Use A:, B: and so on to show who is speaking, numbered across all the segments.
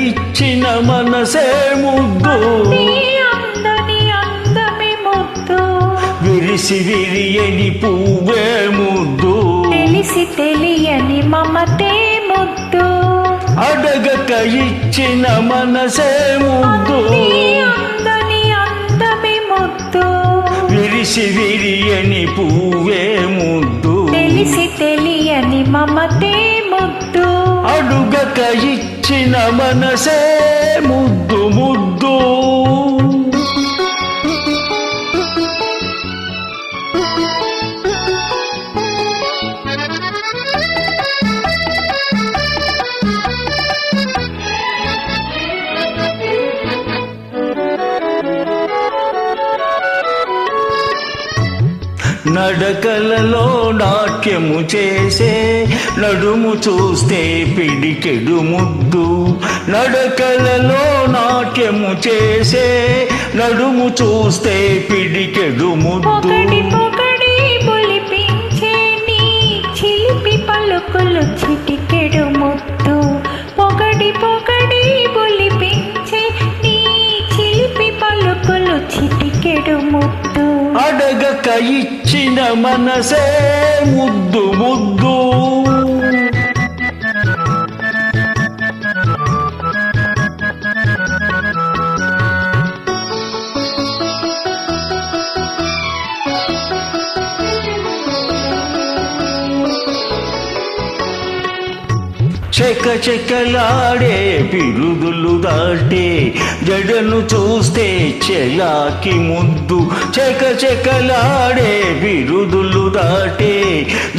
A: ఇచ్చిన మనసే ముద్దు
B: అందని అందమే ముద్దు
A: విరిసి విరియని పువ్వే ముద్దు
B: తెలిసి తెలియని మమతే ముద్దు
A: అడగక ఇచ్చిన మనసే ముద్దు
B: అందని అందమే ముద్దు
A: విరిసి విరియని పువ్వే ముద్దు
B: తెలిసి తెలియని మమతే ముద్దు
A: అడుగక ఇచ్చిన మనసే ముద్దు ముద్దు నడకలలో నాట్యము చేసే నడుము చూస్తే పిడికెడు ముద్దు నడకలలో నాట్యము చేసే నడుము చూస్తే పిడికెడు ముద్దు
B: పొగడి పొగడి బొలిపించే నీ చిలిపి పలుకులు చిటికెడు ముద్దు పొగడి పొగడి బొలిపించే నీ చిలిపి పలుకులు చిటికెడు ముద్దు
A: అడగక ఇచ్చిన మనసే ముద్దు ముద్దు చెక్క చెక్కలాడే పిరుదులు దాటే జడను చూస్తే చెలాకి ముద్దు చెక్క చెక్కలాడే పిరుదులు దాటే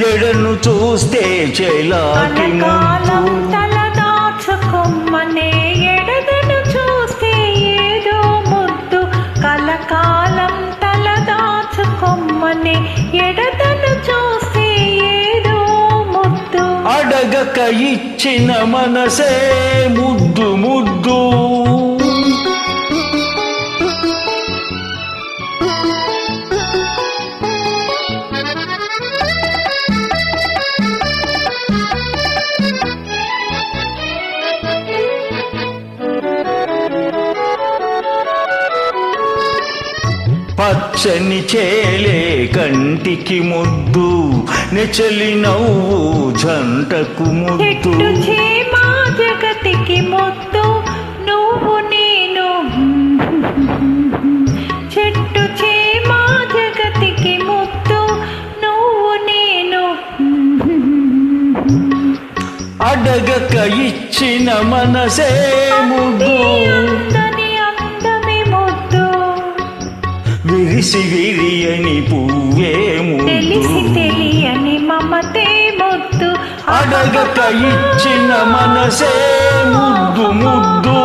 A: జడను చూస్తే చెలాకి ముద్దు
B: తలదాచుకొమ్మనే ఎడదను చూస్తే ఏదో ముద్దు కలకాలం తలదాచుకొమ్మనే ఎడదను చూస్తే ఏదో ముద్దు
A: అడగక ఇచ్చిన మనసే ముద్దు ముద్దు పచ్చని చేలే కంటికి ముద్దు నెచలి నవ్వు జంటకు ముద్దు
B: చెట్టు చేమా జగతికి ముద్దు నువ్వు నేను చెట్టు చేమా జగతికి ముద్దు నువ్వు నేను
A: అడగక ఇచ్చిన మనసే ముద్దు
B: అందని అందమే ముద్దు
A: విరిసి విరియని పువ్వే
B: తెలిసి
A: ముద్దు
B: తెలియని మమతే ముద్దు
A: అడగక ఇచ్చిన మనసే ముద్దు ముద్దు